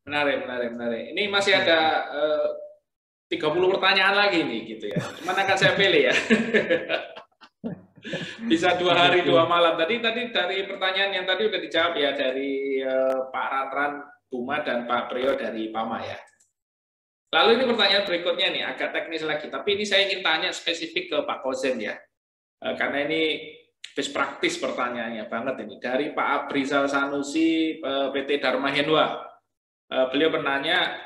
Menarik, menarik, menarik. Ini masih ada 30 pertanyaan lagi nih gitu ya. Cuman akan saya pilih ya. Bisa 2 hari 2 malam. Tadi dari pertanyaan yang tadi udah dijawab ya dari Pak Ratran Buma dan Pak Priyo dari Pama ya. Lalu ini pertanyaan berikutnya nih agak teknis lagi, tapi ini saya ingin tanya spesifik ke Pak Kozen ya. Karena ini best practice pertanyaannya banget ini dari Pak Abrizal Sanusi PT Dharma Henwa. Beliau bertanya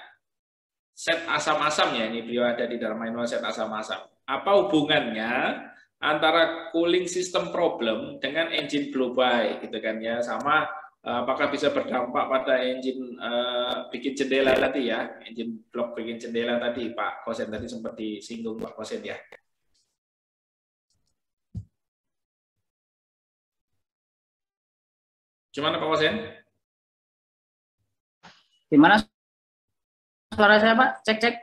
set asam-asam ya, ini beliau ada di Dharma Henwa set asam-asam. Apa hubungannya antara cooling system problem dengan engine blow-by gitu kan ya, sama apakah bisa berdampak pada engine bikin jendela tadi ya, engine block bikin jendela tadi Pak Kosen tadi sempat disinggung Pak Kosen ya. Gimana Pak Kosen? Gimana suara saya Pak? Cek.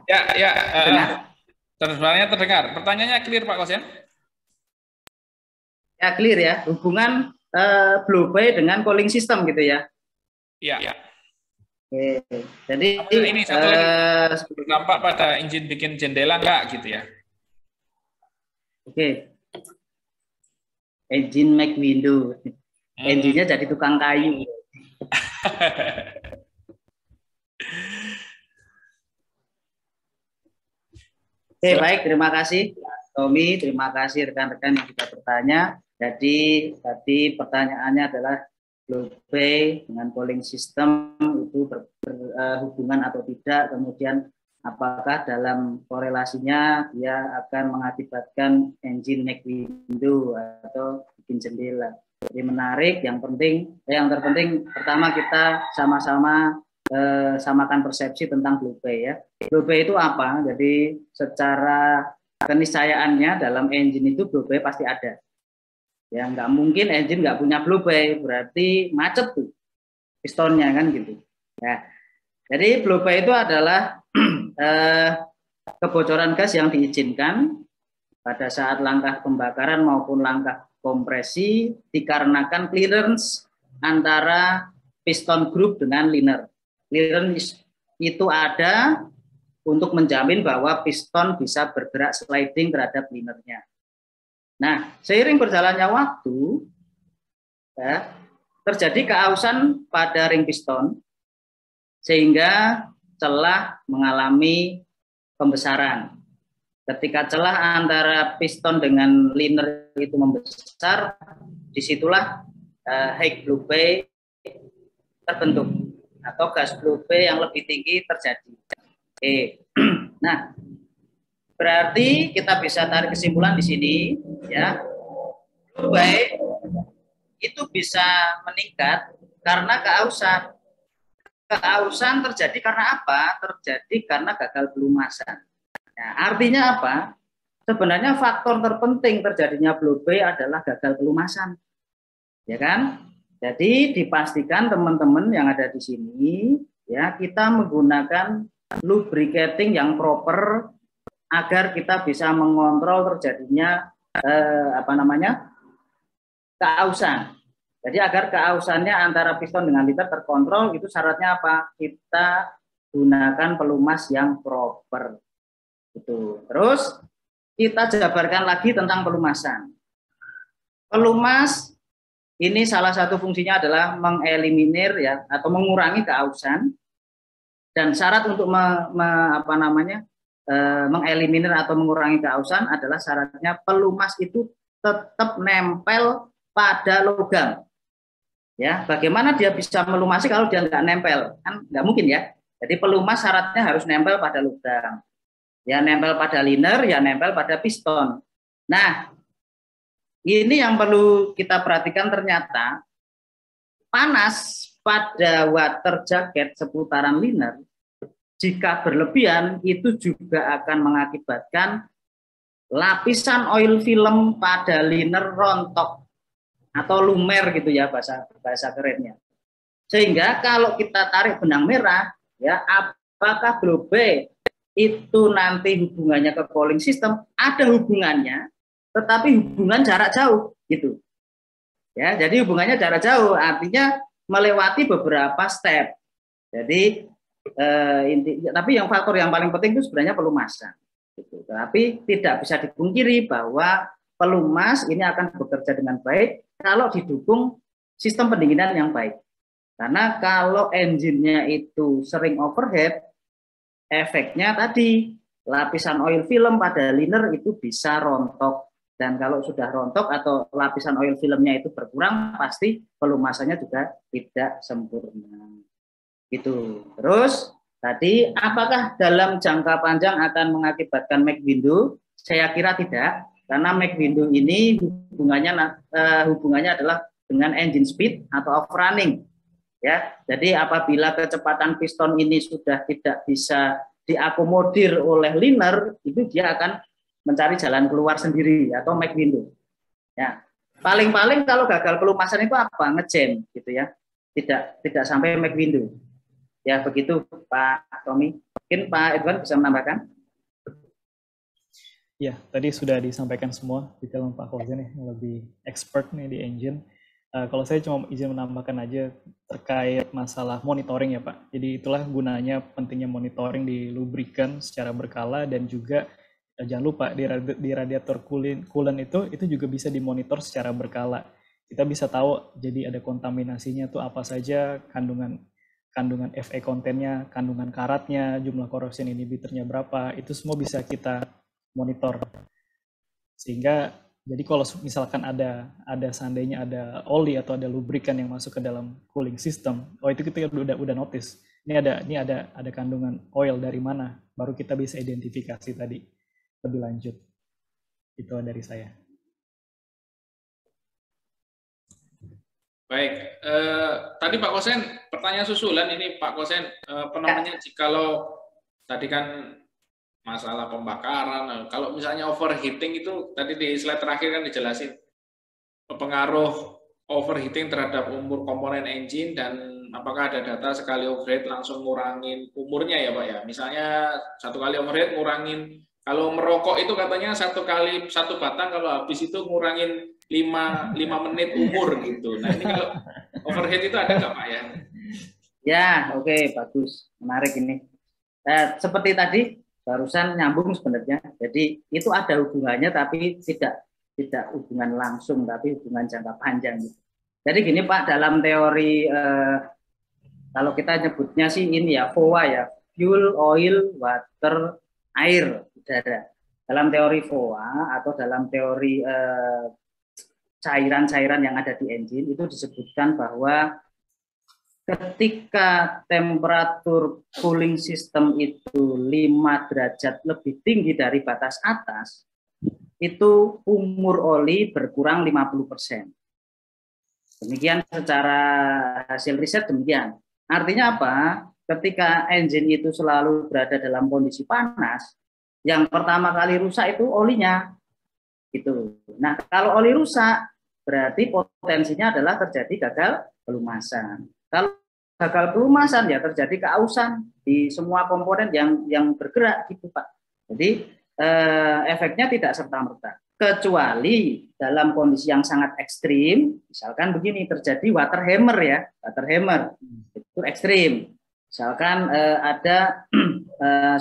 Ya. Suaranya terdengar. Pertanyaannya clear Pak Kosen? Ya clear ya. Hubungan blow-by dengan cooling system gitu ya. Iya. Oke. Jadi ini satu lagi berdampak pada engine bikin jendela enggak gitu ya? Oke. Engine make window. Engine-nya jadi tukang kayu. Oke, baik. Terima kasih Tommy. Terima kasih rekan-rekan yang sudah bertanya. Jadi tadi pertanyaannya adalah blow-by dengan cooling system itu berhubungan atau tidak, kemudian apakah dalam korelasinya dia akan mengakibatkan engine make window atau bikin jendela. Jadi menarik, yang terpenting pertama kita sama-sama samakan persepsi tentang blow-by ya. Blow-by itu apa? Jadi secara keniscayaannya dalam engine itu blow-by pasti ada. Ya nggak mungkin engine nggak punya blow-by, berarti macet tuh pistonnya kan gitu. Ya, jadi blow-by itu adalah kebocoran gas yang diizinkan pada saat langkah pembakaran maupun langkah kompresi dikarenakan clearance antara piston groove dengan liner. Clearance itu ada untuk menjamin bahwa piston bisa bergerak sliding terhadap linernya. Nah, seiring berjalannya waktu, ya, terjadi keausan pada ring piston, sehingga celah mengalami pembesaran. Ketika celah antara piston dengan liner itu membesar, disitulah high blow-by terbentuk, atau gas blow-by yang lebih tinggi terjadi. Oke. Nah, berarti kita bisa tarik kesimpulan di sini, ya, blow-by itu bisa meningkat karena keausan. Keausan terjadi karena apa? Terjadi karena gagal pelumasan. Nah, artinya apa? Sebenarnya faktor terpenting terjadinya blow-by adalah gagal pelumasan, ya kan? Jadi dipastikan teman-teman yang ada di sini, ya, kita menggunakan lubricating yang proper agar kita bisa mengontrol terjadinya keausan. Jadi agar keausannya antara piston dengan liter terkontrol, itu syaratnya apa? Kita gunakan pelumas yang proper. Gitu. Terus kita jabarkan lagi tentang pelumasan. Pelumas ini salah satu fungsinya adalah mengeliminir ya atau mengurangi keausan, dan syarat untuk mengeliminir atau mengurangi keausan adalah syaratnya pelumas itu tetap nempel pada logam. Ya, bagaimana dia bisa melumasi kalau dia nggak nempel? Kan nggak mungkin ya. Jadi pelumas syaratnya harus nempel pada logam. Ya nempel pada liner, ya nempel pada piston. Nah, ini yang perlu kita perhatikan, ternyata panas pada water jacket seputaran liner jika berlebihan itu juga akan mengakibatkan lapisan oil film pada liner rontok atau lumer gitu ya bahasa kerennya. Sehingga kalau kita tarik benang merah, ya apakah blow-by itu nanti hubungannya ke cooling system? Ada hubungannya, tetapi hubungan jarak jauh gitu. Ya, jadi hubungannya jarak jauh artinya melewati beberapa step. Jadi tapi yang faktor yang paling penting itu sebenarnya pelumasan. Gitu. Tapi tidak bisa dipungkiri bahwa pelumas ini akan bekerja dengan baik kalau didukung sistem pendinginan yang baik. Karena kalau engine-nya itu sering overhead, efeknya tadi lapisan oil film pada liner itu bisa rontok. Dan kalau sudah rontok atau lapisan oil filmnya itu berkurang, pasti pelumasannya juga tidak sempurna. Gitu. Terus tadi apakah dalam jangka panjang akan mengakibatkan make window? Saya kira tidak, karena make window ini hubungannya adalah dengan engine speed atau off running. Ya, jadi apabila kecepatan piston ini sudah tidak bisa diakomodir oleh liner, itu dia akan mencari jalan keluar sendiri atau make window. Ya, paling-paling kalau gagal pelumasan itu apa? Ngejam gitu ya. Tidak sampai make window. Ya begitu Pak Tommy. Mungkin Pak Edwan bisa menambahkan? Ya, tadi sudah disampaikan semua di dalam Pak Fauzan yang lebih expert nih di engine. Kalau saya cuma izin menambahkan aja terkait masalah monitoring ya Pak. Jadi itulah gunanya pentingnya monitoring di lubrikan secara berkala, dan juga jangan lupa di radiator coolant itu juga bisa dimonitor secara berkala. Kita bisa tahu jadi ada kontaminasinya tuh apa saja, kandungan Fe kontennya, kandungan karatnya, jumlah corrosion inhibitornya berapa, itu semua bisa kita monitor. Sehingga jadi kalau misalkan ada seandainya ada oli atau ada lubrikan yang masuk ke dalam cooling system, itu kita udah notice. Ini ada kandungan oil dari mana, baru kita bisa identifikasi tadi lebih lanjut. Itu dari saya. Baik, tadi Pak Kosen pertanyaan susulan ini Pak Kosen, jikalau tadi kan masalah pembakaran, kalau misalnya overheating itu tadi di slide terakhir kan dijelasin pengaruh overheating terhadap umur komponen engine, dan apakah ada data sekali overheat langsung ngurangin umurnya ya Pak ya? Misalnya satu kali overheat ngurangin, kalau merokok itu katanya satu batang, kalau habis itu ngurangin 5 menit umur gitu. Nah ini kalau overheat itu ada nggak Pak ya? Ya, oke, bagus, menarik ini. Seperti tadi barusan nyambung sebenarnya. Jadi itu ada hubungannya, tapi tidak hubungan langsung, tapi hubungan jangka panjang. Jadi gini Pak, dalam teori kalau kita nyebutnya sih ini ya FOA ya, fuel, oil, water, air, udara. Dalam teori FOA atau dalam teori cairan-cairan yang ada di engine itu disebutkan bahwa ketika temperatur cooling system itu 5 derajat lebih tinggi dari batas atas, itu umur oli berkurang 50%. Demikian secara hasil riset demikian. Artinya apa? Ketika engine itu selalu berada dalam kondisi panas, yang pertama kali rusak itu olinya. Gitu. Nah, kalau oli rusak, berarti potensinya adalah terjadi gagal pelumasan. Kalau gagal pelumasan ya terjadi keausan di semua komponen yang bergerak gitu Pak. Jadi efeknya tidak serta-merta. Kecuali dalam kondisi yang sangat ekstrim, misalkan begini terjadi water hammer ya, water hammer itu ekstrim. Misalkan ada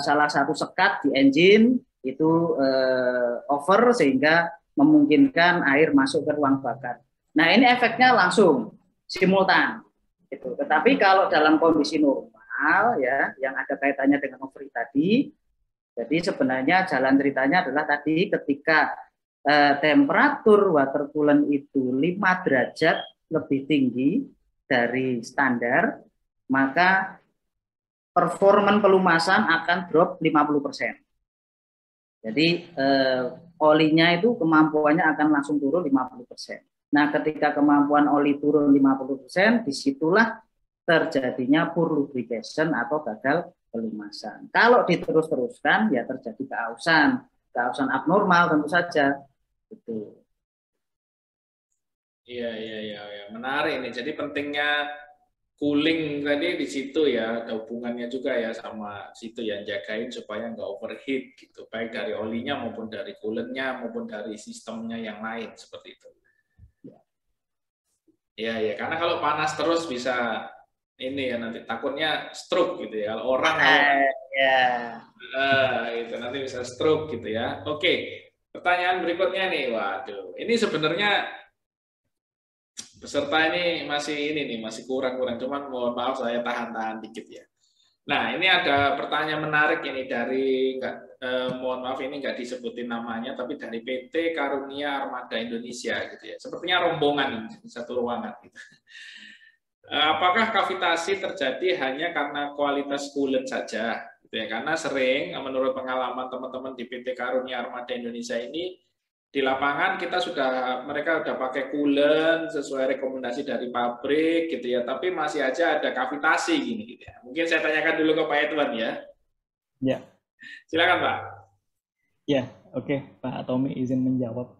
salah satu sekat di engine itu over sehingga memungkinkan air masuk ke ruang bakar. Nah ini efeknya langsung simultan. Gitu. Tetapi kalau dalam kondisi normal ya, yang ada kaitannya dengan overheat tadi, jadi sebenarnya jalan ceritanya adalah tadi ketika temperatur water coolant itu 5 derajat lebih tinggi dari standar, maka performan pelumasan akan drop 50%. Jadi olinya itu kemampuannya akan langsung turun 50%. Nah, ketika kemampuan oli turun 50%, disitulah terjadinya poor lubrication atau gagal pelumasan. Kalau diterus-teruskan, ya terjadi keausan abnormal tentu saja. Gitu. Iya, menarik ini. Jadi pentingnya cooling tadi di situ ya, ada hubungannya juga ya sama situ ya, jagain supaya nggak overheat gitu, baik dari olinya maupun dari coolantnya maupun dari sistemnya yang lain seperti itu. Iya, karena kalau panas terus bisa ini ya nanti takutnya stroke gitu ya. Kalau orang gitu nanti bisa stroke gitu ya. Oke, pertanyaan berikutnya nih. Waduh, ini sebenarnya peserta ini masih kurang-kurang, cuman mohon maaf saya tahan-tahan dikit ya. Nah, ini ada pertanyaan menarik ini dari mohon maaf ini nggak disebutin namanya, tapi dari PT Karunia Armada Indonesia gitu ya. Sepertinya rombongan ini satu ruangan gitu. Apakah kavitasi terjadi hanya karena kualitas coolant saja? Gitu ya. Karena sering menurut pengalaman teman-teman di PT Karunia Armada Indonesia ini di lapangan mereka udah pakai coolant sesuai rekomendasi dari pabrik gitu ya, tapi masih aja ada kavitasi gini gitu ya. Mungkin saya tanyakan dulu ke Pak Edwan ya. Ya. Silakan Pak. Ya, oke, Pak Tommy izin menjawab.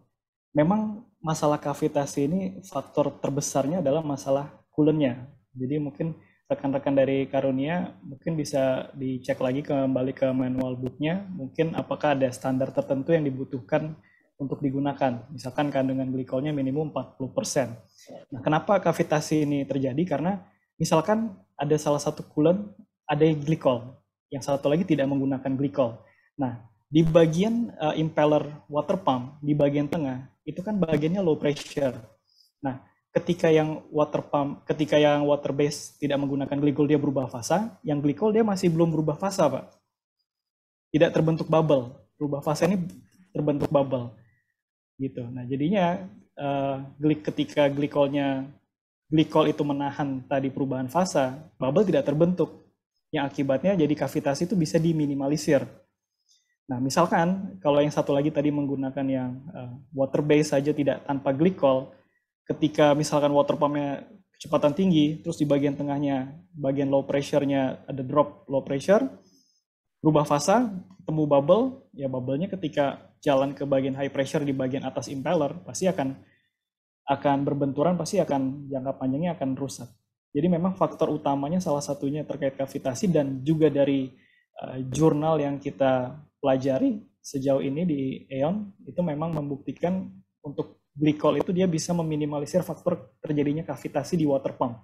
Memang masalah kavitasi ini faktor terbesarnya adalah masalah coolantnya. Jadi mungkin rekan-rekan dari Karunia mungkin bisa dicek lagi kembali ke manual booknya, mungkin apakah ada standar tertentu yang dibutuhkan untuk digunakan, misalkan kandungan glikolnya minimum 40%. Nah, kenapa kavitasi ini terjadi? Karena misalkan ada salah satu coolant ada glikol, yang satu lagi tidak menggunakan glikol. Nah, di bagian impeller water pump, di bagian tengah, itu kan bagiannya low pressure. Nah, ketika yang water base tidak menggunakan glikol, dia berubah fasa, yang glikol dia masih belum berubah fasa, Pak. Tidak terbentuk bubble. Berubah fasa ini terbentuk bubble. Gitu. Nah, jadinya ketika glikol itu menahan tadi perubahan fasa, bubble tidak terbentuk. Yang akibatnya jadi kavitasi itu bisa diminimalisir. Nah, misalkan kalau yang satu lagi tadi menggunakan yang water base saja tidak tanpa glikol, ketika misalkan water pumpnya kecepatan tinggi, terus di bagian tengahnya, bagian low pressure-nya ada drop low pressure, berubah fasa, ketemu bubble, ya bubble-nya ketika jalan ke bagian high pressure di bagian atas impeller, pasti akan berbenturan, pasti akan jangka panjangnya akan rusak. Jadi memang faktor utamanya salah satunya terkait kavitasi, dan juga dari jurnal yang kita pelajari sejauh ini di EON, itu memang membuktikan untuk glikol itu dia bisa meminimalisir faktor terjadinya kavitasi di water pump.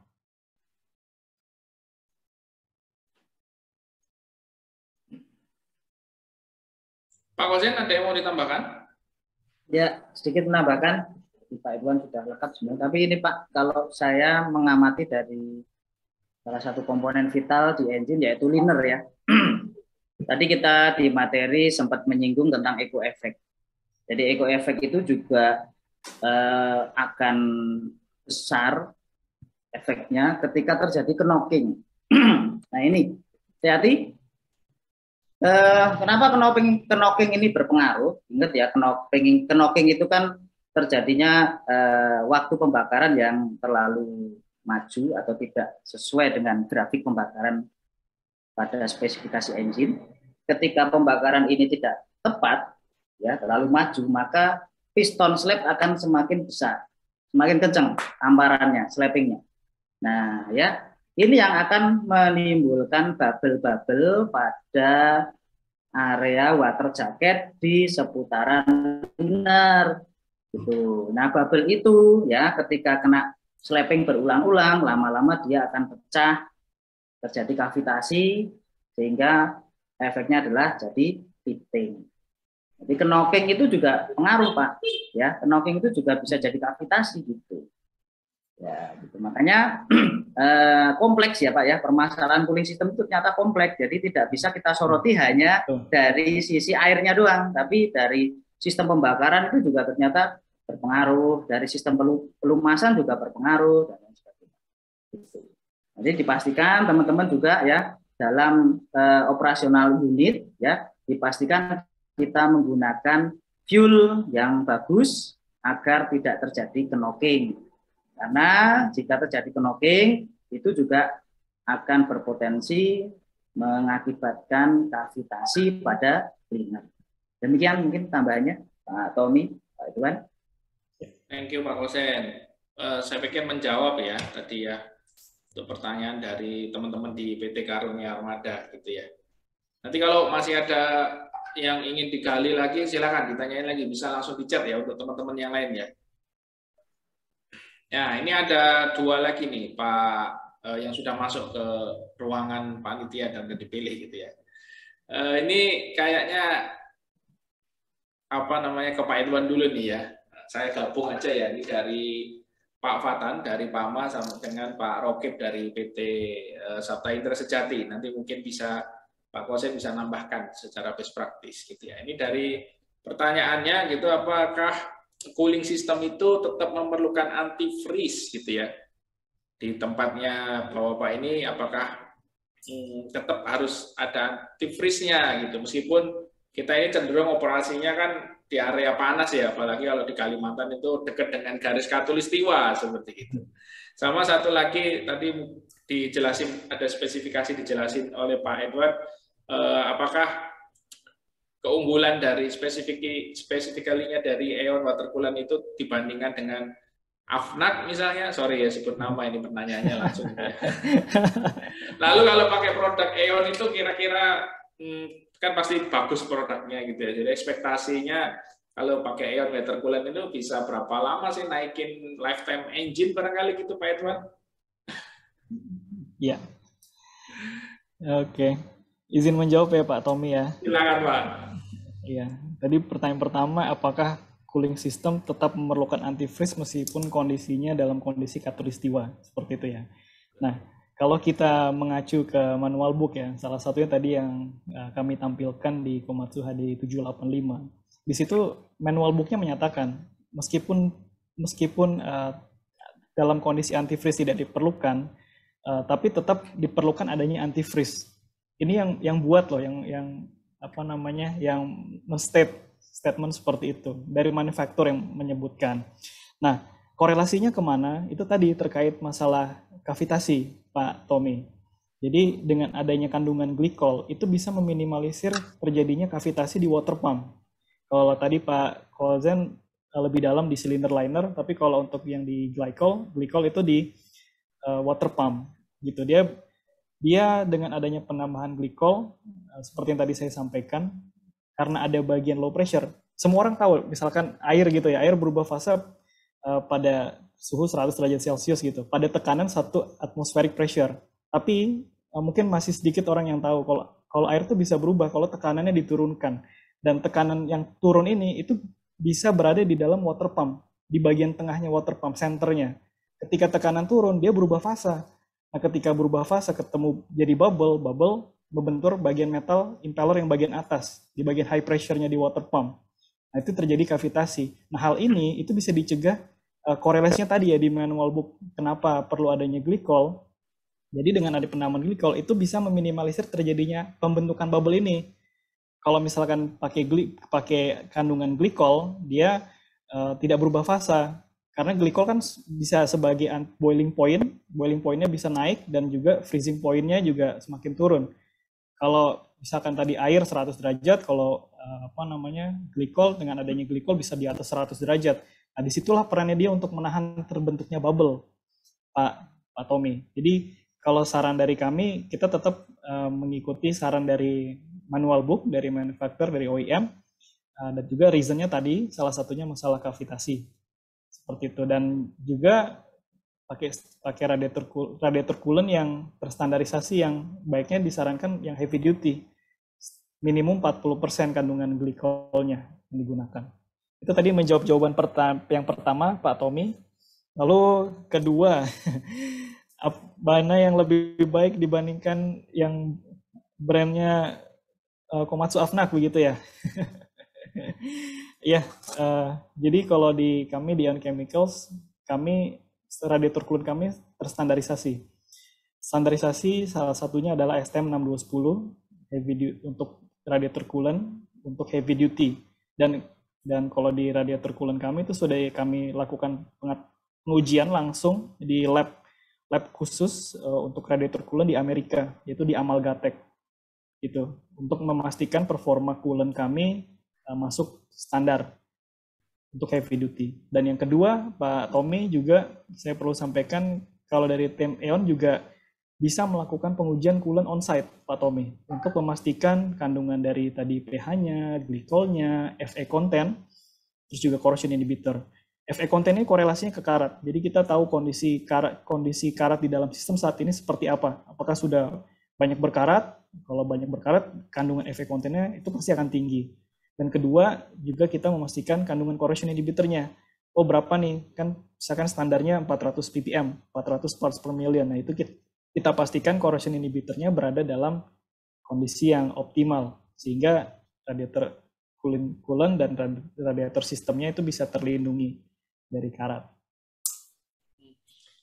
Pak Kosen, ada yang mau ditambahkan? Ya, sedikit menambahkan. Pak Edwan sudah lengkap semua. Tapi ini Pak, kalau saya mengamati dari salah satu komponen vital di engine yaitu liner ya. Tadi kita di materi sempat menyinggung tentang eco effect. Jadi eco effect itu juga akan besar efeknya ketika terjadi knocking. Nah ini, hati-hati. Kenapa knocking ini berpengaruh? Ingat ya, knocking itu kan terjadinya waktu pembakaran yang terlalu maju atau tidak sesuai dengan grafik pembakaran pada spesifikasi engine. Ketika pembakaran ini tidak tepat, ya terlalu maju, maka piston slap akan semakin besar, semakin kencang amparannya, slappingnya. Nah, ya. Ini yang akan menimbulkan bubble-bubble pada area water jacket di seputaran liner. Gitu. Nah, bubble itu ya ketika kena slapping berulang-ulang, lama-lama dia akan pecah, terjadi kavitasi, sehingga efeknya adalah jadi pitting. Jadi knocking itu juga pengaruh Pak. Ya, knocking itu juga bisa jadi kavitasi gitu. Ya, gitu. Makanya kompleks ya Pak ya, permasalahan cooling system itu ternyata kompleks, jadi tidak bisa kita soroti hanya dari sisi airnya doang, tapi dari sistem pembakaran itu juga ternyata berpengaruh, dari sistem pelumasan juga berpengaruh dan lain sebagainya. Jadi dipastikan teman-teman juga ya dalam operasional unit ya dipastikan kita menggunakan fuel yang bagus agar tidak terjadi knocking. Karena jika terjadi knocking, itu juga akan berpotensi mengakibatkan kavitasi pada liner. Demikian mungkin tambahannya, Pak Tommy, Pak Edwan. Thank you Pak Kosen. Saya pikir menjawab ya tadi ya untuk pertanyaan dari teman-teman di PT Karunia Armada gitu ya. Nanti kalau masih ada yang ingin digali lagi, silakan ditanyain lagi, bisa langsung di chat ya untuk teman-teman yang lain ya. Ya, ini ada dua lagi nih, Pak yang sudah masuk ke ruangan panitia dan dipilih gitu ya. Ini kayaknya apa namanya ke Pak Edwan dulu nih ya. Saya gabung aja ya, ini dari Pak Fatan dari PAMA sama dengan Pak Rokib dari PT Sabta Inter Sejati. Nanti mungkin bisa Pak Kose bisa nambahkan secara best practice gitu ya. Ini dari pertanyaannya gitu, apakah cooling system itu tetap memerlukan antifreeze gitu ya di tempatnya Bapak ini, apakah tetap harus ada antifreeze-nya gitu, meskipun kita ini cenderung operasinya kan di area panas ya, apalagi kalau di Kalimantan itu dekat dengan garis khatulistiwa seperti itu. Sama satu lagi tadi dijelasin, ada spesifikasi dijelasin oleh Pak Edward, apakah keunggulan dari spesifikasinya dari Aeon water coolant itu dibandingkan dengan Afnak misalnya, sorry ya sebut nama ini pertanyaannya langsung. Lalu kalau pakai produk Aeon itu kira-kira kan pasti bagus produknya gitu ya. Jadi ekspektasinya kalau pakai Aeon water coolant itu bisa berapa lama sih naikin lifetime engine barangkali gitu Pak Edwan? Ya. Oke. Izin menjawab ya Pak Tommy ya. Silakan Pak. Iya. Tadi pertanyaan pertama, apakah cooling system tetap memerlukan antifreeze meskipun kondisinya dalam kondisi khatulistiwa, seperti itu ya. Nah, kalau kita mengacu ke manual book ya, salah satunya tadi yang kami tampilkan di Komatsu HD 785. Di situ manual booknya menyatakan meskipun dalam kondisi antifreeze tidak diperlukan, tapi tetap diperlukan adanya antifreeze. Ini yang buat loh, yang apa namanya, yang statement seperti itu dari manufaktur yang menyebutkan. Nah, korelasinya kemana? Itu tadi terkait masalah kavitasi, Pak Tommy. Jadi dengan adanya kandungan glikol itu bisa meminimalisir terjadinya kavitasi di water pump. Kalau tadi Pak Kozen lebih dalam di cylinder liner, tapi kalau untuk yang di glikol itu di water pump. Gitu. Dia dengan adanya penambahan glikol seperti yang tadi saya sampaikan, karena ada bagian low pressure. Semua orang tahu, misalkan air gitu ya, air berubah fase pada suhu 100 derajat Celcius gitu, pada tekanan 1 atmospheric pressure. Tapi mungkin masih sedikit orang yang tahu kalau air itu bisa berubah kalau tekanannya diturunkan. Dan tekanan yang turun ini itu bisa berada di dalam water pump, di bagian tengahnya water pump, senternya. Ketika tekanan turun, dia berubah fase. Nah, ketika berubah fase ketemu jadi bubble membentur bagian metal impeller yang bagian atas, di bagian high pressure-nya di water pump. Nah, itu terjadi kavitasi. Nah, hal ini itu bisa dicegah, korelasinya tadi ya di manual book, kenapa perlu adanya glikol. Jadi dengan ada penambahan glikol, itu bisa meminimalisir terjadinya pembentukan bubble ini. Kalau misalkan pakai kandungan glikol, dia tidak berubah fase. Karena glikol kan bisa sebagai boiling point-nya bisa naik, dan juga freezing point-nya juga semakin turun. Kalau misalkan tadi air 100 derajat, kalau glikol, dengan adanya glikol bisa di atas 100 derajat. Nah, disitulah perannya dia untuk menahan terbentuknya bubble, Pak Tommy. Jadi kalau saran dari kami, kita tetap mengikuti saran dari manual book, dari manufacturer, dari OEM, dan juga reason-nya tadi, salah satunya masalah kavitasi. Seperti itu. Dan juga pakai radiator coolant yang terstandarisasi, yang baiknya disarankan yang heavy duty, minimum 40% kandungan glikolnya yang digunakan. Itu tadi menjawab jawaban yang pertama Pak Tommy. Lalu kedua, mana yang lebih baik dibandingkan yang brandnya Komatsu Afnak begitu ya? Ya, jadi kalau kami di Aeon Chemicals, radiator coolant kami terstandarisasi. Standarisasi salah satunya adalah STM6210 untuk radiator coolant untuk heavy duty. Dan kalau di radiator coolant kami itu sudah kami lakukan pengujian langsung di lab khusus untuk radiator coolant di Amerika, yaitu di Amalgatech. Gitu, untuk memastikan performa coolant kami masuk standar untuk heavy duty. Dan yang kedua, Pak Tommy, juga saya perlu sampaikan kalau dari tim Aeon juga bisa melakukan pengujian coolant on-site, Pak Tommy, untuk memastikan kandungan dari tadi pH-nya, glikolnya, Fe content, terus juga corrosion inhibitor. FE content ini korelasinya ke karat. Jadi kita tahu kondisi karat di dalam sistem saat ini seperti apa. Apakah sudah banyak berkarat? Kalau banyak berkarat, kandungan FE content-nya itu pasti akan tinggi. Dan kedua, juga kita memastikan kandungan corrosion inhibitor-nya. Oh, berapa nih? Kan misalkan standarnya 400 ppm, 400 parts per million. Nah, itu kita pastikan corrosion inhibitor-nya berada dalam kondisi yang optimal, sehingga radiator coolant dan radiator sistemnya itu bisa terlindungi dari karat.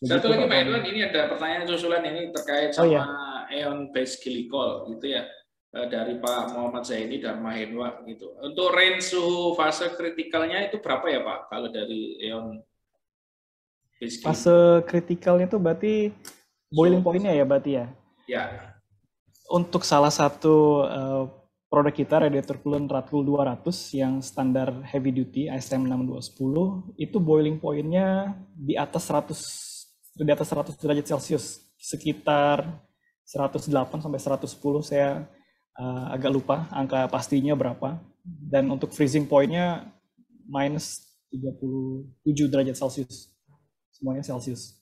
Satu lagi Pak Edwan, ini ada pertanyaan susulan ini terkait sama ion base glycol gitu ya, dari Pak Muhammad Zaini dan Mahenwa gitu. Untuk range suhu fase kritikalnya itu berapa ya Pak kalau dari ion base glycol? Fase kritikalnya itu berarti boiling point-nya ya berarti ya? Ya. Untuk salah satu produk kita, radiator coolant Radcool 200 yang standar heavy duty ASTM 6210, itu boiling point-nya di atas 100 derajat Celcius, sekitar 108 sampai 110, saya agak lupa angka pastinya berapa. Dan untuk freezing point-nya minus 37 derajat Celcius, semuanya Celcius.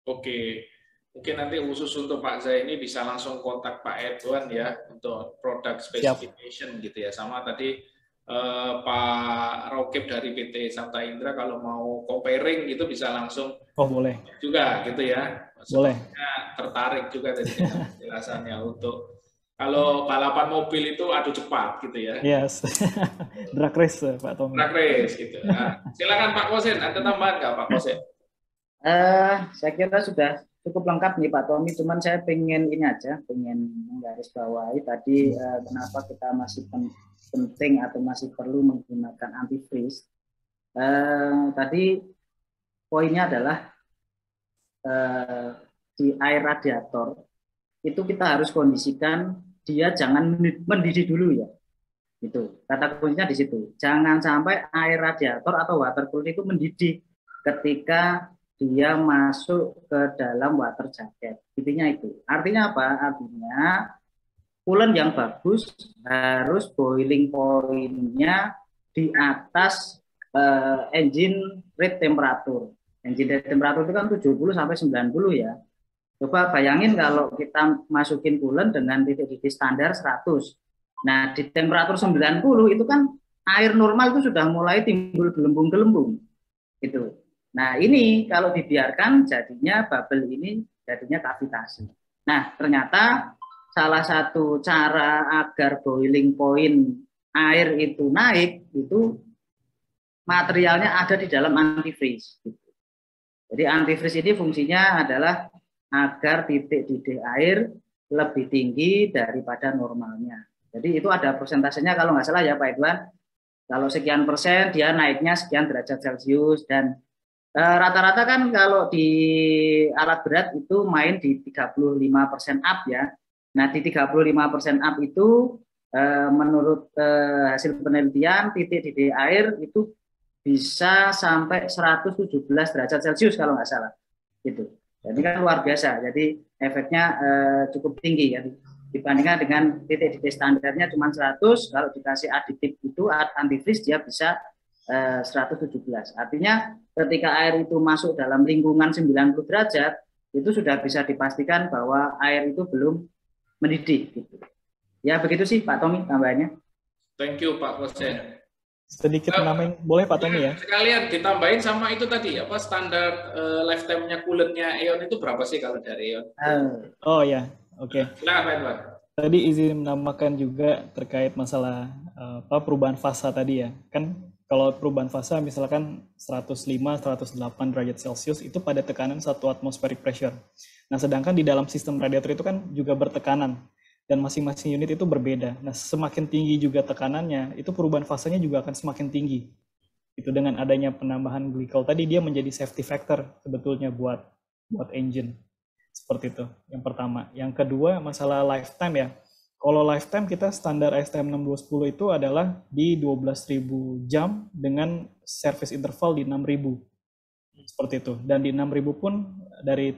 Oke. Mungkin nanti khusus untuk Pak Zaini bisa langsung kontak Pak Edwan ya untuk product specification gitu ya. Sama tadi Pak Rokib dari PT Sabta Indra kalau mau comparing gitu bisa langsung. Oh boleh. Juga gitu ya. Boleh. Tertarik juga dari penjelasannya untuk kalau balapan mobil itu adu cepat gitu ya. Yes. Drag race Pak Tommy. Drag race gitu. Nah, silakan Pak Kosen, ada tambahan nggak Pak Kosen? Saya kira sudah cukup lengkap nih Pak Tommy, cuman saya pengen menggarisbawahi tadi kenapa kita masih penting atau masih perlu menggunakan antifreeze. Tadi poinnya adalah di air radiator itu kita harus kondisikan dia jangan mendidih dulu ya. Itu kata kuncinya di situ. Jangan sampai air radiator atau water cooler itu mendidih ketika dia masuk ke dalam water jacket. Intinya itu. Artinya apa? Artinya coolant yang bagus harus boiling point-nya di atas engine rate temperatur. Engine rate temperatur itu kan 70 sampai 90 ya. Coba bayangin kalau kita masukin coolant dengan titik-titik standar 100. Nah, di temperatur 90 itu kan air normal itu sudah mulai timbul gelembung-gelembung. Gitu. Nah, ini kalau dibiarkan jadinya bubble ini jadinya kavitasi. Nah, ternyata salah satu cara agar boiling point air itu naik itu materialnya ada di dalam antifreeze. Jadi antifreeze ini fungsinya adalah agar titik didih air lebih tinggi daripada normalnya. Jadi itu ada persentasenya kalau nggak salah ya Pak Edwan. Kalau sekian persen dia naiknya sekian derajat Celcius dan rata-rata kan kalau di alat berat itu main di 35% up ya. Nah di 35% up itu menurut hasil penelitian titik didih air itu bisa sampai 117 derajat Celcius kalau nggak salah. Gitu. Jadi kan luar biasa. Jadi efeknya cukup tinggi ya. Dibandingkan dengan titik didih standarnya cuma 100, kalau dikasih aditif itu antifreeze dia bisa 117. Artinya ketika air itu masuk dalam lingkungan 90 derajat, itu sudah bisa dipastikan bahwa air itu belum mendidih. Gitu. Ya begitu sih Pak Tommy tambahannya. Thank you Pak Kosen. Sedikit nambahin, boleh Pak Tommy ya? Sekalian ditambahin sama itu tadi, apa standar lifetime-nya coolantnya Eon itu berapa sih kalau dari Eon? Oh ya, oke. Silakan Pak Edwan. Tadi izin menambahkan juga terkait masalah perubahan fasa tadi ya. Kan kalau perubahan fasa misalkan 105-108 derajat Celcius itu pada tekanan 1 atmospheric pressure. Nah, sedangkan di dalam sistem radiator itu kan juga bertekanan dan masing-masing unit itu berbeda. Nah, semakin tinggi juga tekanannya, itu perubahan fasanya juga akan semakin tinggi. Itu dengan adanya penambahan glycol tadi dia menjadi safety factor sebetulnya buat engine. Seperti itu, yang pertama. Yang kedua, masalah lifetime ya. Kalau lifetime kita standar ASTM 6210 itu adalah di 12.000 jam dengan service interval di 6.000. Seperti itu. Dan di 6.000 pun dari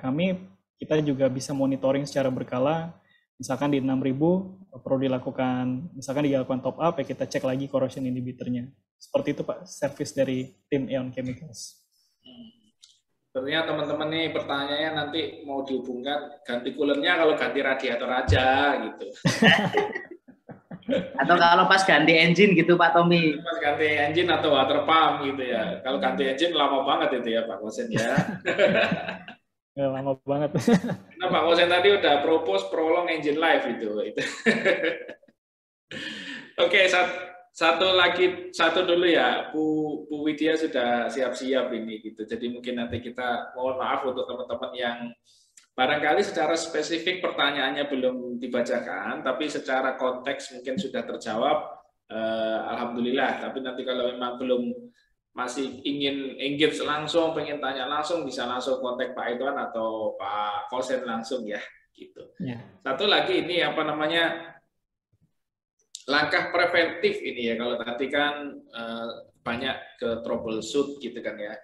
kami, kita juga bisa monitoring secara berkala Misalkan di 6.000 perlu dilakukan, misalkan dilakukan top up, ya kita cek lagi corrosion inhibitornya. Seperti itu Pak, service dari tim Aeon Chemicals. Sebenarnya teman-teman nih pertanyaannya nanti mau dihubungkan ganti coolernya kalau ganti radiator aja gitu. Atau kalau pas ganti engine gitu Pak Tommy. Pas ganti engine atau water pump gitu ya. Kalau ganti engine lama banget itu ya Pak Kosen ya. Ya, lama banget. Nah, Pak Kosen tadi udah propose prolong engine life itu. Oke, satu dulu ya, Bu Widya sudah siap-siap ini gitu. Jadi mungkin nanti kita mohon maaf untuk teman-teman yang barangkali secara spesifik pertanyaannya belum dibacakan, tapi secara konteks mungkin sudah terjawab. Alhamdulillah. Tapi nanti kalau memang belum masih ingin engage langsung, pengen tanya langsung, bisa langsung kontak Pak Edwan atau Pak Kosen langsung ya, gitu. Ya. Satu lagi ini apa namanya? Langkah preventif ini ya, kalau tadi kan banyak ke troubleshoot gitu kan ya.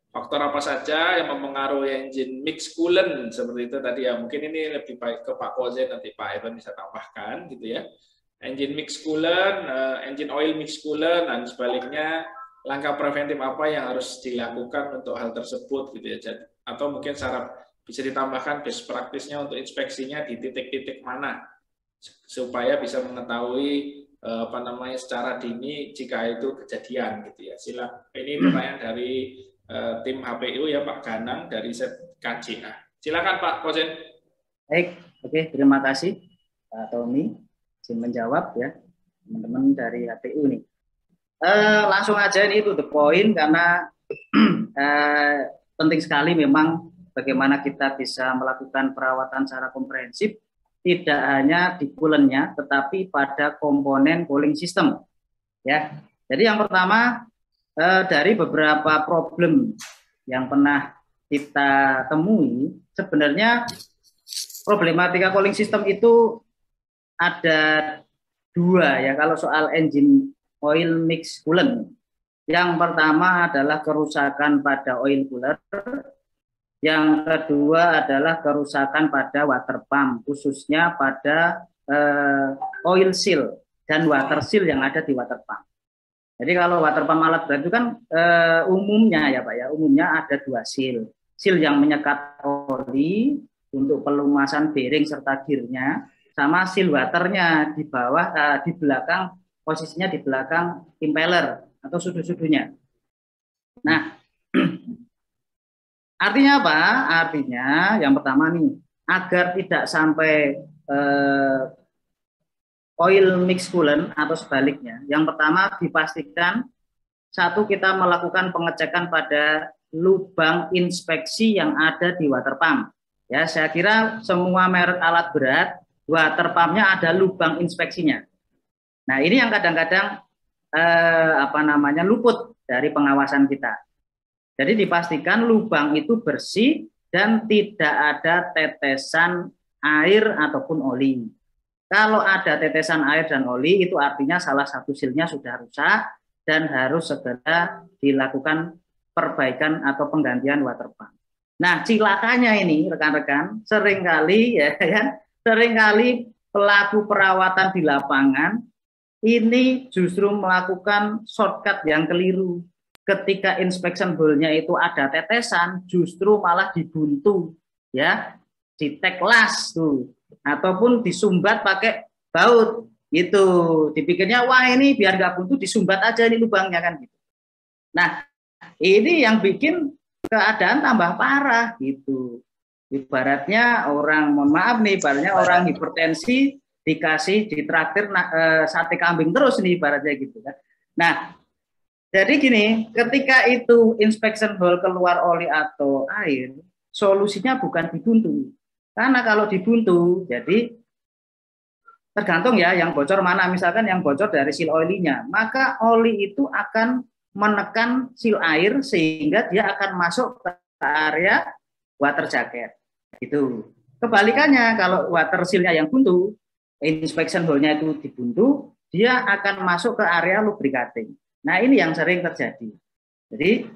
Faktor apa saja yang mempengaruhi engine mix coolant seperti itu tadi ya. Mungkin ini lebih baik ke Pak Kozen, nanti Pak Evan bisa tambahkan gitu ya. Engine mix coolant, engine oil mix coolant, dan sebaliknya langkah preventif apa yang harus dilakukan untuk hal tersebut gitu ya. Atau mungkin syarat bisa ditambahkan best practice-nya untuk inspeksinya di titik-titik mana, supaya bisa mengetahui apa namanya secara dini jika itu kejadian gitu ya. Silakan. Ini pertanyaan dari tim HPU ya Pak Ganang dari KJA. Silakan Pak Kozen. Baik, oke, terima kasih Pak Tommy izin menjawab ya teman-teman dari HPU nih. Langsung aja ini to the point karena penting sekali memang bagaimana kita bisa melakukan perawatan secara komprehensif, tidak hanya di coolant-nya, tetapi pada komponen cooling system. Ya, jadi yang pertama dari beberapa problem yang pernah kita temui, sebenarnya problematika cooling system itu ada dua ya. Kalau soal engine oil mix coolant, yang pertama adalah kerusakan pada oil cooler. Yang kedua adalah kerusakan pada water pump, khususnya pada oil seal dan water seal yang ada di water pump. Jadi kalau water pump alat berat itu kan umumnya ya Pak ya, umumnya ada dua seal. Seal yang menyekat oli untuk pelumasan bearing serta gearnya, sama seal waternya di bawah, di belakang, posisinya di belakang impeller atau sudu-sudunya. Nah, artinya apa? Artinya yang pertama nih, agar tidak sampai oil mix coolant atau sebaliknya. Yang pertama dipastikan satu, kita melakukan pengecekan pada lubang inspeksi yang ada di water pump. Ya, saya kira semua merek alat berat water pumpnya ada lubang inspeksinya. Nah, ini yang kadang-kadang luput dari pengawasan kita. Jadi dipastikan lubang itu bersih dan tidak ada tetesan air ataupun oli. Kalau ada tetesan air dan oli, itu artinya salah satu silnya sudah rusak dan harus segera dilakukan perbaikan atau penggantian water pump. Nah, cilakanya ini rekan-rekan, seringkali pelaku perawatan di lapangan ini justru melakukan shortcut yang keliru. Ketika inspection hole-nya itu ada tetesan, justru malah dibuntu, ya, diteklas tuh, ataupun disumbat pakai baut, gitu. Dipikirnya wah ini biar nggak buntu disumbat aja ini lubangnya kan gitu. Nah, ini yang bikin keadaan tambah parah gitu. Ibaratnya orang, mohon maaf nih, ibaratnya orang hipertensi dikasih ditraktir sate kambing terus nih ibaratnya gitu kan. Nah, jadi gini, ketika itu inspection hole keluar oli atau air, solusinya bukan dibuntu. Karena kalau dibuntu, jadi tergantung ya yang bocor mana. Misalkan yang bocor dari seal olinya, maka oli itu akan menekan seal air sehingga dia akan masuk ke area water jacket. Itu. Kebalikannya, kalau water seal-nya yang buntu, inspection hole-nya itu dibuntu, dia akan masuk ke area lubricating. Nah, ini yang sering terjadi. Jadi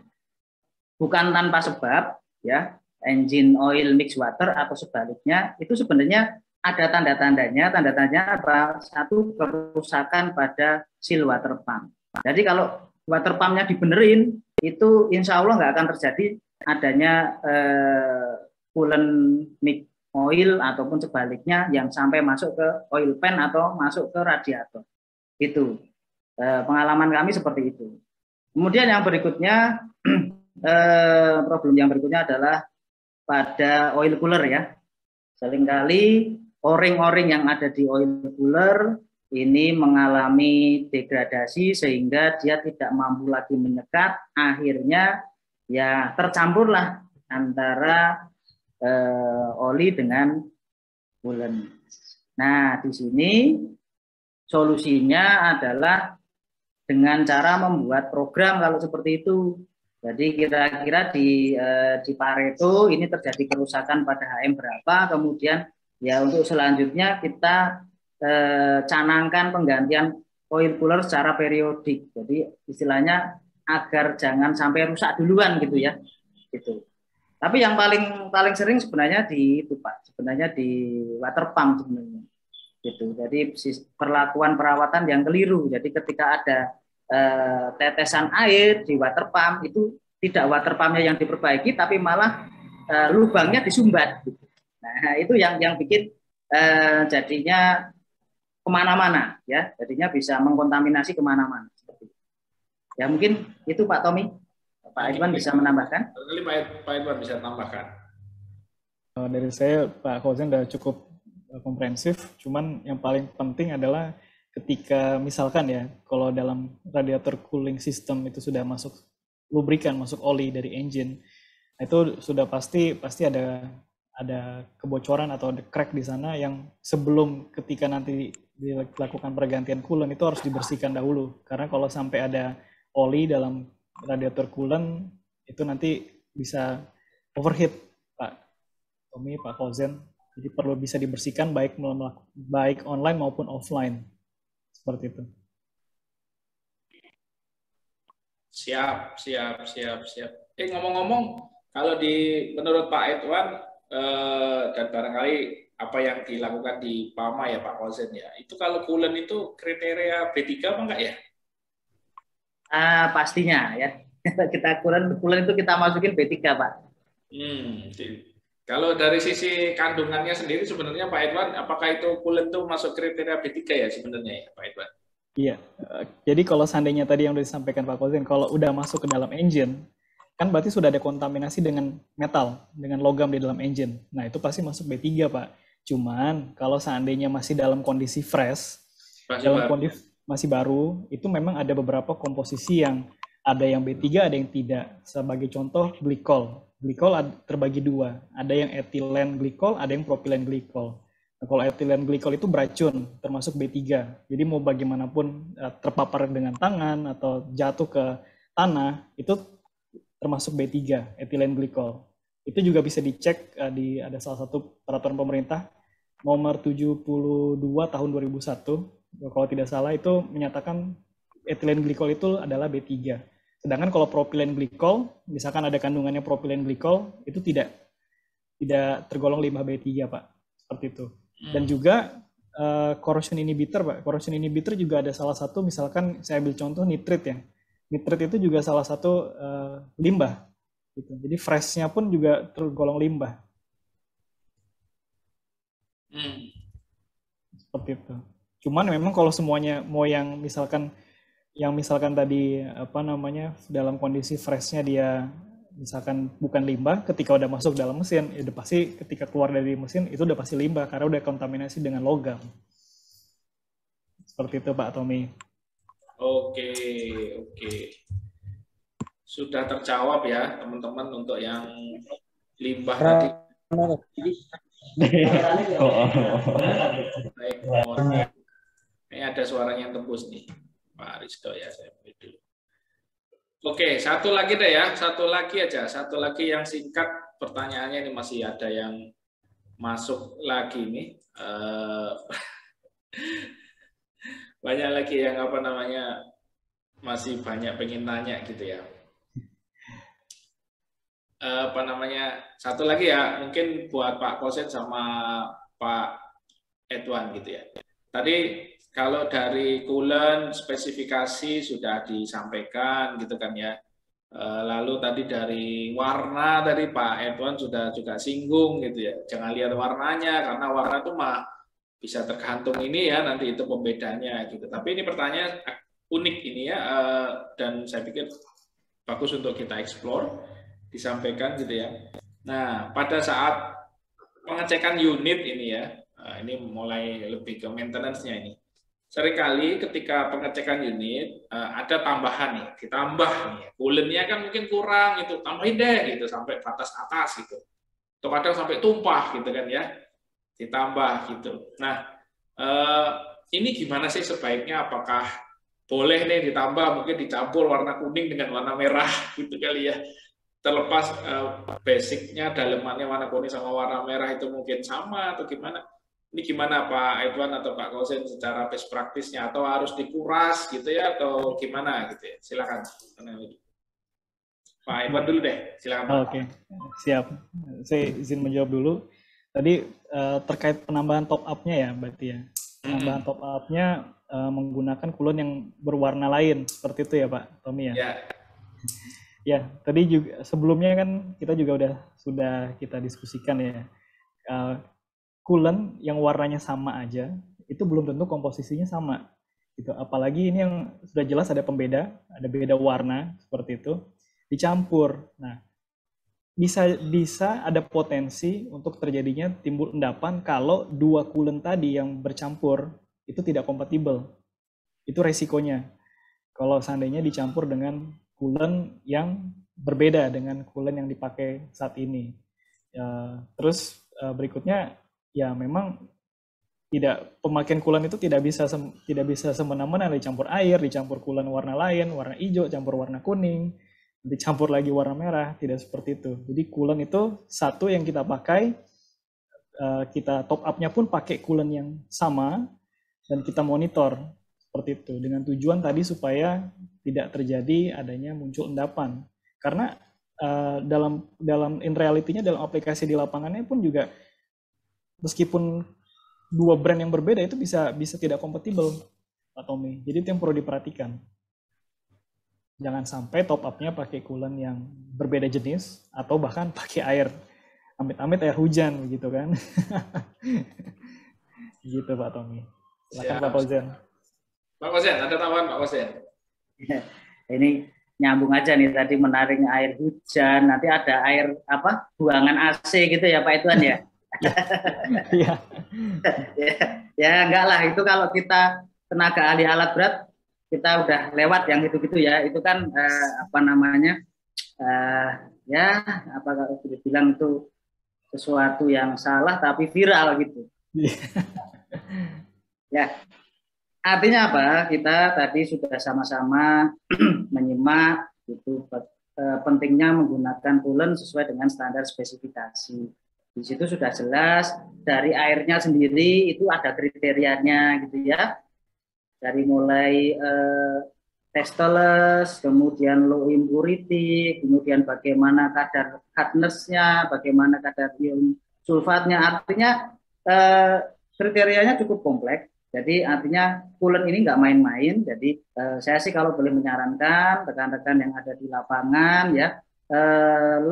bukan tanpa sebab ya, engine oil mix water atau sebaliknya itu sebenarnya ada tanda-tandanya. Tanda-tandanya apa? Satu, kerusakan pada seal water pump. Jadi kalau water pumpnya dibenerin, itu insya Allah nggak akan terjadi adanya coolant mix oil ataupun sebaliknya yang sampai masuk ke oil pan atau masuk ke radiator. Itu pengalaman kami seperti itu. Kemudian yang berikutnya, problem yang berikutnya adalah pada oil cooler ya. Seringkali o-ring yang ada di oil cooler ini mengalami degradasi sehingga dia tidak mampu lagi menyekat, akhirnya ya tercampurlah antara oli dengan coolant. Nah, di sini solusinya adalah dengan cara membuat program kalau seperti itu. Jadi kira-kira di Pareto ini terjadi kerusakan pada HM berapa, kemudian ya untuk selanjutnya kita canangkan penggantian oil cooler secara periodik. Jadi istilahnya agar jangan sampai rusak duluan gitu ya. Gitu. Tapi yang paling sering sebenarnya di itu Pak, sebenarnya di water pump sebenarnya. Gitu. Jadi perlakuan perawatan yang keliru. Jadi ketika ada tetesan air di water pump itu tidak water pumpnya yang diperbaiki, tapi malah lubangnya disumbat. Gitu. Nah itu yang bikin jadinya kemana-mana ya, jadinya bisa mengkontaminasi kemana-mana. Ya mungkin itu Pak Tommy, Pak Edwan bisa menambahkan. Pak Edwan bisa tambahkan. Dari saya Pak Fauzan sudah cukup komprehensif, cuman yang paling penting adalah ketika misalkan ya, kalau dalam radiator cooling system itu sudah masuk lubrikan, masuk oli dari engine, itu sudah pasti ada kebocoran atau ada crack di sana yang sebelum ketika nanti dilakukan pergantian coolant itu harus dibersihkan dahulu. Karena kalau sampai ada oli dalam radiator coolant itu nanti bisa overheat, Pak Tommy, Pak Fauzan. Jadi perlu bisa dibersihkan baik online maupun offline. Seperti itu. Siap. Ngomong-ngomong, kalau menurut Pak Edwan dan barangkali apa yang dilakukan di PAMA ya Pak Fauzan ya, itu kalau coolant itu kriteria B3 apa enggak ya? Pastinya ya. Kita coolant itu kita masukin B3 Pak. Kalau dari sisi kandungannya sendiri sebenarnya Pak Edwan, apakah itu coolant itu masuk kriteria B3 ya sebenarnya ya Pak Edwan? Iya, jadi kalau seandainya tadi yang sudah disampaikan Pak Fauzan, kalau udah masuk ke dalam engine, kan berarti sudah ada kontaminasi dengan metal, dengan logam di dalam engine. Nah itu pasti masuk B3 Pak. Cuman kalau seandainya masih dalam kondisi fresh, kondisi masih baru, itu memang ada beberapa komposisi yang ada yang B3, ada yang tidak. Sebagai contoh, glikol. Glikol terbagi dua. Ada yang etilen glikol, ada yang propilen glikol. Nah, kalau etilen glikol itu beracun, termasuk B3. Jadi mau bagaimanapun terpapar dengan tangan atau jatuh ke tanah, itu termasuk B3, etilen glikol. Itu juga bisa dicek ada salah satu peraturan pemerintah nomor 72 tahun 2001. Kalau tidak salah itu menyatakan etilen glikol itu adalah B3. Sedangkan kalau propilen glikol, misalkan ada kandungannya propilen glikol, itu tidak tergolong limbah B3, Pak. Seperti itu. Dan juga corrosion inhibitor, Pak. Corrosion inhibitor juga ada salah satu, misalkan saya ambil contoh nitrit ya. Nitrit itu juga salah satu limbah. Gitu. Jadi freshnya pun juga tergolong limbah. Seperti itu. Cuman memang kalau semuanya mau yang misalkan tadi dalam kondisi freshnya dia misalkan bukan limbah, ketika udah masuk dalam mesin, ya udah pasti ketika keluar dari mesin itu udah pasti limbah karena udah kontaminasi dengan logam. Seperti itu Pak Tommy. Oke. Sudah terjawab ya teman-teman untuk yang limbah tadi. Baik, ini ada suaranya yang tembus nih, Pak Risto ya, saya ambil dulu. Oke, satu lagi deh ya, satu lagi yang singkat. Pertanyaannya ini masih ada yang masuk lagi nih. Banyak lagi yang masih banyak pengen nanya gitu ya. Satu lagi ya, mungkin buat Pak Kosen sama Pak Edwan gitu ya. Tadi kalau dari coolant spesifikasi sudah disampaikan gitu kan ya. Lalu tadi dari warna tadi Pak Edwan sudah juga singgung gitu ya. Jangan lihat warnanya karena warna itu mah bisa tergantung ini ya nanti itu pembedanya gitu. Tapi ini pertanyaan unik ini ya dan saya pikir bagus untuk kita explore disampaikan gitu ya. Nah, pada saat pengecekan unit ini ya, ini mulai lebih ke maintenance-nya ini. Seringkali ketika pengecekan unit ada tambahan nih, ditambah nih, coolant-nya kan mungkin kurang itu, tambahin deh gitu sampai batas atas gitu. Atau kadang sampai tumpah gitu kan ya, ditambah gitu. Nah, ini gimana sih sebaiknya? Apakah boleh nih ditambah, mungkin dicampur warna kuning dengan warna merah gitu kali ya. Terlepas basicnya dalemannya warna kuning sama warna merah itu mungkin sama atau gimana? Ini gimana Pak Edwan atau Pak Kosen secara best practice-nya atau harus dikuras gitu ya atau gimana gitu ya? Silakan. Pak Edwan dulu deh, silakan Pak. Oke, siap. Saya izin menjawab dulu. Tadi terkait penambahan top up-nya ya, berarti ya. Penambahan top up-nya menggunakan coolant yang berwarna lain seperti itu ya Pak Tommy ya. Ya. Ya, tadi juga sebelumnya kan kita juga sudah kita diskusikan ya. Coolant yang warnanya sama aja itu belum tentu komposisinya sama. Gitu. Apalagi ini yang sudah jelas ada pembeda, ada beda warna seperti itu dicampur. Nah, bisa ada potensi untuk terjadinya timbul endapan kalau dua coolant tadi yang bercampur itu tidak kompatibel. Itu resikonya. Kalau seandainya dicampur dengan coolant yang berbeda dengan coolant yang dipakai saat ini. Terus berikutnya ya memang pemakaian coolant itu tidak bisa semena-mena dicampur air, dicampur coolant warna lain, warna hijau, campur warna kuning, dicampur lagi warna merah, tidak seperti itu. Jadi coolant itu satu yang kita pakai, kita top up-nya pun pakai coolant yang sama dan kita monitor seperti itu dengan tujuan tadi supaya tidak terjadi adanya muncul endapan. Karena dalam in reality-nya dalam aplikasi di lapangannya pun juga meskipun dua brand yang berbeda itu bisa tidak kompatibel, Pak Tommy. Jadi itu yang perlu diperhatikan. Jangan sampai top up-nya pakai coolant yang berbeda jenis atau bahkan pakai air. Amit-amit air hujan begitu kan. Gitu Pak Tommy. Silakan Pak Kozen. Pak Kozen, ada tambahan Pak Kozen? Ini nyambung aja nih tadi menarik air hujan, nanti ada air buangan AC gitu ya Pak Edwan ya. Iya. Ya enggak lah, itu kalau kita tenaga ahli alat berat kita udah lewat yang gitu-gitu ya. Itu kan kalau dibilang itu sesuatu yang salah tapi viral gitu. Ya. Artinya apa? Kita tadi sudah sama-sama menyimak itu pentingnya menggunakan coolant sesuai dengan standar spesifikasi. Di situ sudah jelas dari airnya sendiri itu ada kriterianya gitu ya. Dari mulai tasteless, kemudian low impurity, kemudian bagaimana kadar hardness-nya, bagaimana kadar ion sulfatnya. Artinya kriterianya cukup kompleks. Jadi artinya coolant ini nggak main-main. Jadi saya sih kalau boleh menyarankan rekan-rekan yang ada di lapangan ya,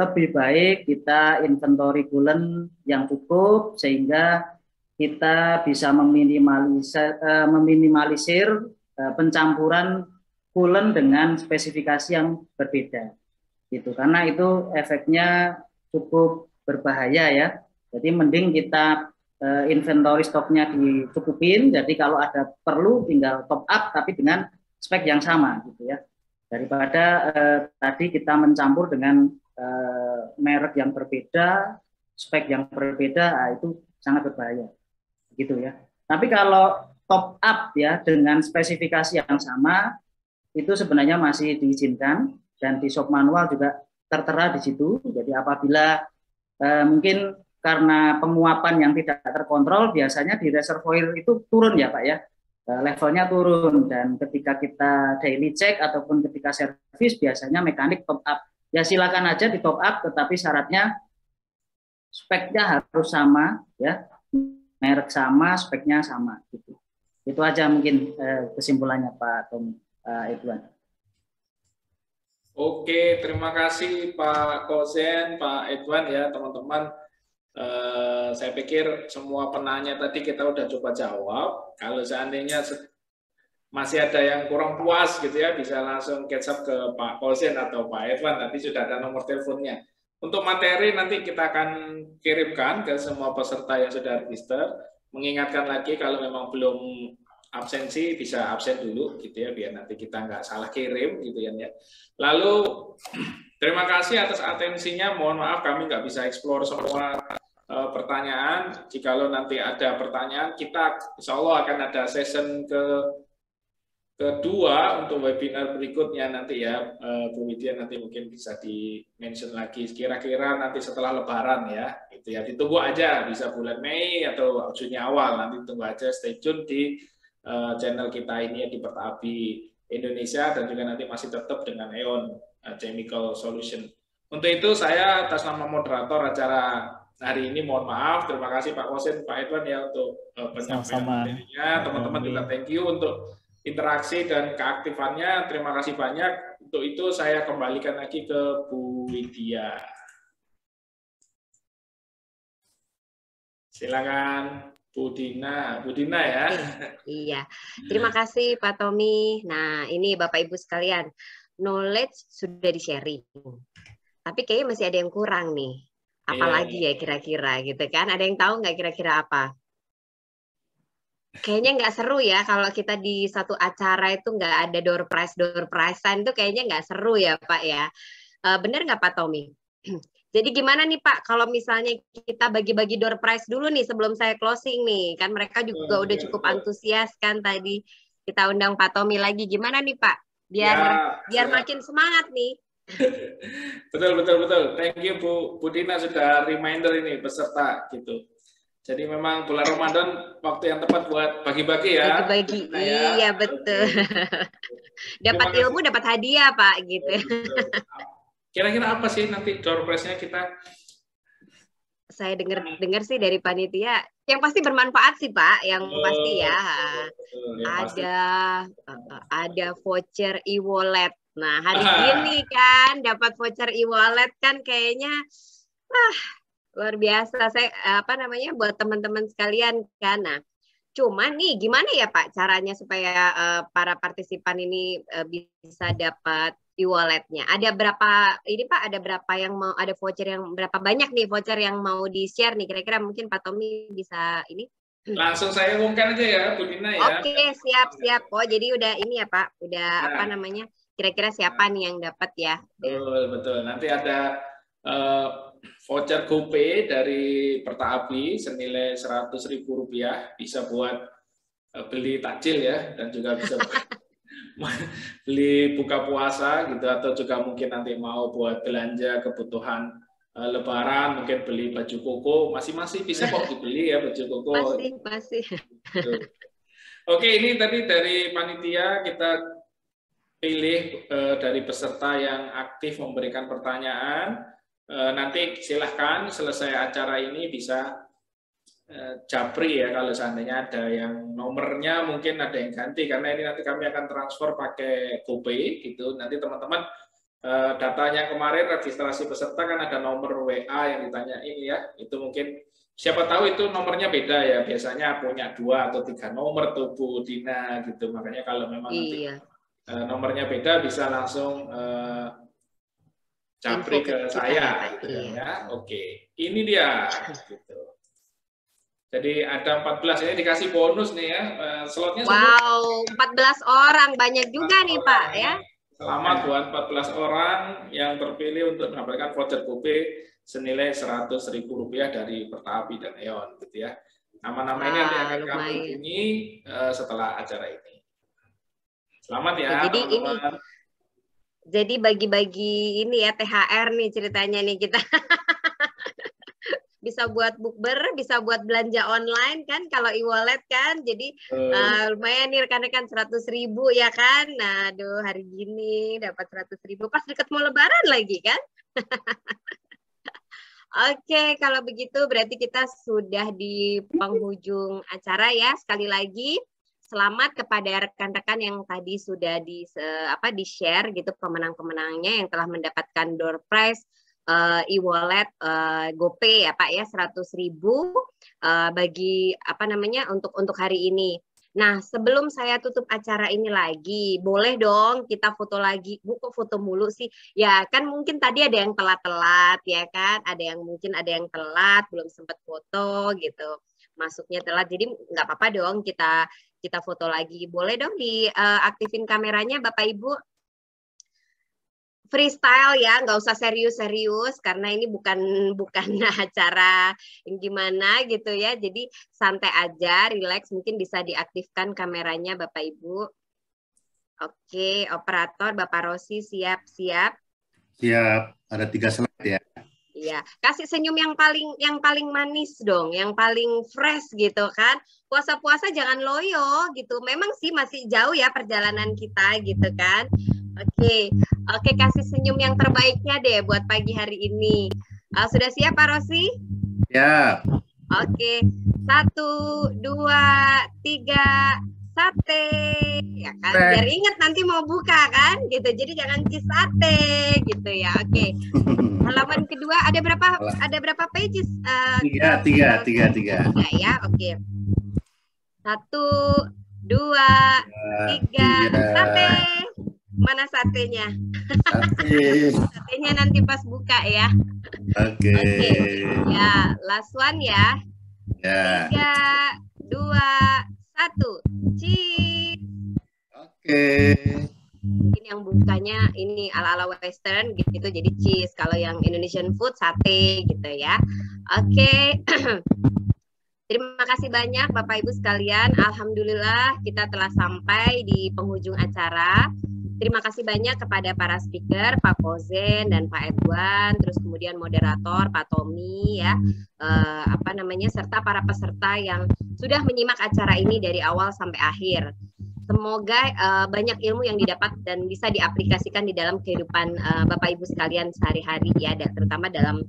lebih baik kita inventory coolant yang cukup sehingga kita bisa meminimalisir pencampuran coolant dengan spesifikasi yang berbeda. Gitu. Karena itu efeknya cukup berbahaya ya. Jadi mending kita inventory stoknya dicukupin, jadi kalau ada perlu tinggal top up tapi dengan spek yang sama gitu ya, daripada tadi kita mencampur dengan merek yang berbeda, spek yang berbeda, itu sangat berbahaya gitu ya. Tapi kalau top up ya dengan spesifikasi yang sama itu sebenarnya masih diizinkan dan di shop manual juga tertera di situ. Jadi apabila mungkin karena penguapan yang tidak terkontrol, biasanya di reservoir itu turun ya Pak ya, levelnya turun, dan ketika kita daily check ataupun ketika servis biasanya mekanik top up. Ya silakan aja di top up, tetapi syaratnya speknya harus sama ya, merek sama, speknya sama gitu. Itu aja mungkin kesimpulannya Pak Tom Edwan. Oke, terima kasih Pak Kozen, Pak Edwan ya teman-teman. Saya pikir semua penanya tadi kita udah coba jawab. Kalau seandainya masih ada yang kurang puas gitu ya, bisa langsung catch up ke Pak Kozen atau Pak Edwan. Nanti sudah ada nomor teleponnya. Untuk materi nanti kita akan kirimkan ke semua peserta yang sudah register. Mengingatkan lagi kalau memang belum absensi bisa absen dulu gitu ya, biar nanti kita nggak salah kirim gitu ya. Lalu terima kasih atas atensinya. Mohon maaf kami nggak bisa explore semua pertanyaan. Jikalau nanti ada pertanyaan, kita insya Allah akan ada session kedua untuk webinar berikutnya nanti ya, Bu Widya nanti mungkin bisa di-mention lagi kira-kira nanti setelah Lebaran ya, gitu ya. Ditunggu aja, bisa bulan Mei atau Juni awal, nanti tunggu aja, stay tune di channel kita ini di Pertapi Indonesia dan juga nanti masih tetap dengan E.ON Chemical Solution. Untuk itu saya atas nama moderator acara hari ini mohon maaf, terima kasih Pak Kozen, Pak Edwan ya untuk penyampaian materinya. Teman-teman juga thank you untuk interaksi dan keaktifannya. Terima kasih banyak. Untuk itu saya kembalikan lagi ke Bu Widya. Silakan Bu Dina ya. Iya, terima kasih Pak Tommy. Nah, ini Bapak Ibu sekalian, knowledge sudah di-sharing. Tapi kayaknya masih ada yang kurang nih. Apalagi ya kira-kira gitu kan? Ada yang tahu nggak kira-kira apa? Kayaknya nggak seru ya kalau kita di satu acara itu nggak ada door prize-an itu kayaknya nggak seru ya Pak ya. Bener nggak Pak Tommy? Jadi gimana nih Pak, kalau misalnya kita bagi-bagi door prize dulu nih sebelum saya closing nih, kan mereka juga udah cukup antusias kan tadi kita undang Pak Tommy lagi, gimana nih Pak, biar makin semangat nih. Betul. Thank you Bu Dina sudah reminder ini peserta gitu. Jadi memang bulan Ramadan waktu yang tepat buat bagi-bagi ya. Bagi-bagi, iya betul. Dapat ilmu, dapat hadiah Pak gitu. Kira-kira apa sih nanti door prize-nya kita? Saya dengar sih dari panitia, yang pasti bermanfaat sih Pak, yang pasti ya. Ada voucher e-wallet. Nah, hari ini kan dapat voucher e-wallet kan kayaknya luar biasa. Saya buat teman-teman sekalian kan. Nah, cuman nih gimana ya Pak caranya supaya para partisipan ini bisa dapat e-walletnya? Ada berapa ini Pak? Ada berapa yang mau, ada voucher yang berapa banyak nih voucher yang mau di-share nih? Kira-kira mungkin Pak Tommy bisa ini? Langsung saya umumkan aja ya Bu Dina ya. Oke, siap. Oh, jadi udah ini ya Pak, udah kira-kira siapa nih yang dapat ya? Betul. Nanti ada voucher GoPay dari Pertapi senilai Rp100.000 bisa buat beli takjil ya, dan juga bisa beli buka puasa gitu, atau juga mungkin nanti mau buat belanja kebutuhan Lebaran, mungkin beli baju koko, masih bisa kok dibeli ya baju koko. Masih. Oke, ini tadi dari panitia kita pilih dari peserta yang aktif memberikan pertanyaan. Nanti silahkan selesai acara ini bisa japri ya, kalau seandainya ada yang nomornya mungkin ada yang ganti, karena ini nanti kami akan transfer pakai GoPay gitu. Nanti teman-teman datanya kemarin registrasi peserta kan ada nomor WA yang ditanya ini ya, itu mungkin siapa tahu itu nomornya beda ya, biasanya punya 2 atau 3 nomor tuh Bu Dina gitu. Makanya kalau memang nanti nomornya beda bisa langsung japri ke saya gitu ya. Oke, ini dia gitu. Jadi ada 14, ini dikasih bonus nih ya, slotnya. Wow, 14 orang, banyak juga nih Pak ya. Selamat buat 14 orang yang terpilih untuk mendapatkan voucher GoPay senilai Rp100.000 dari Pertapi dan E.ON gitu ya. Nama-nama ini nanti akan kami hubungi setelah acara ini. Selamat ya teman-teman. Jadi bagi-bagi ini ya THR nih ceritanya nih kita. Bisa buat bukber, bisa buat belanja online kan kalau e-wallet kan. Jadi lumayan nih rekan-rekan 100.000 ya kan. Nah, aduh hari gini dapat 100.000 pas deket mau Lebaran lagi kan. Oke, kalau begitu berarti kita sudah di penghujung acara ya. Sekali lagi, selamat kepada rekan-rekan yang tadi sudah di-share gitu pemenang-pemenangnya yang telah mendapatkan door prize e-wallet GoPay ya Pak ya 100.000 bagi untuk hari ini. Nah, sebelum saya tutup acara ini lagi, boleh dong kita foto lagi. Bu, kok foto mulu sih? Ya, kan mungkin tadi ada yang telat-telat, ya kan? Ada yang telat, belum sempat foto gitu. Masuknya telat, jadi nggak apa-apa dong kita foto lagi. Boleh dong diaktifin kameranya, Bapak Ibu? Freestyle ya, nggak usah serius-serius karena ini bukan acara yang gimana gitu ya. Jadi santai aja, relax. Mungkin bisa diaktifkan kameranya Bapak Ibu. Oke, operator Bapak Rosi siap-siap. Siap, ada 3 slide ya. Iya, kasih senyum yang paling manis dong, yang paling fresh gitu kan. Puasa-puasa jangan loyo gitu. Memang sih masih jauh ya perjalanan kita gitu kan. Oke, kasih senyum yang terbaiknya deh buat pagi hari ini. Sudah siap Pak Rosi? Ya. Oke, 1, 2, 3, sate, ya kan? Biar ingat nanti mau buka kan, gitu. Jadi jangan cheese sate, gitu ya. Oke. Halaman kedua ada berapa pages? Tiga ya. Oke. 1, 2, 3, sate. Mana satenya? Satenya nanti pas buka ya. Oke. Ya, last one ya. 3, 2, 1. Cheese. Oke. Ini yang bukanya ini ala-ala western gitu, jadi cheese. Kalau yang Indonesian food sate gitu ya. Oke. Terima kasih banyak Bapak Ibu sekalian. Alhamdulillah kita telah sampai di penghujung acara. Terima kasih banyak kepada para speaker, Pak Kozen dan Pak Edwan, terus kemudian moderator Pak Tommy ya, serta para peserta yang sudah menyimak acara ini dari awal sampai akhir. Semoga banyak ilmu yang didapat dan bisa diaplikasikan di dalam kehidupan Bapak Ibu sekalian sehari-hari ya, terutama dalam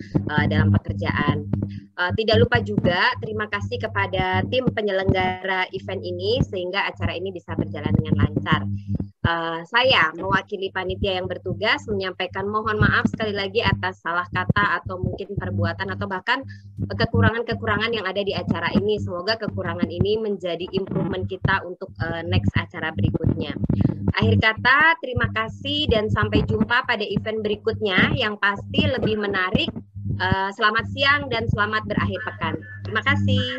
pekerjaan. Tidak lupa juga terima kasih kepada tim penyelenggara event ini sehingga acara ini bisa berjalan dengan lancar. Saya mewakili panitia yang bertugas menyampaikan mohon maaf sekali lagi atas salah kata atau mungkin perbuatan atau bahkan kekurangan-kekurangan yang ada di acara ini. Semoga kekurangan ini menjadi improvement kita untuk next acara berikutnya. Akhir kata, terima kasih dan sampai jumpa pada event berikutnya yang pasti lebih menarik. Selamat siang dan selamat berakhir pekan. Terima kasih.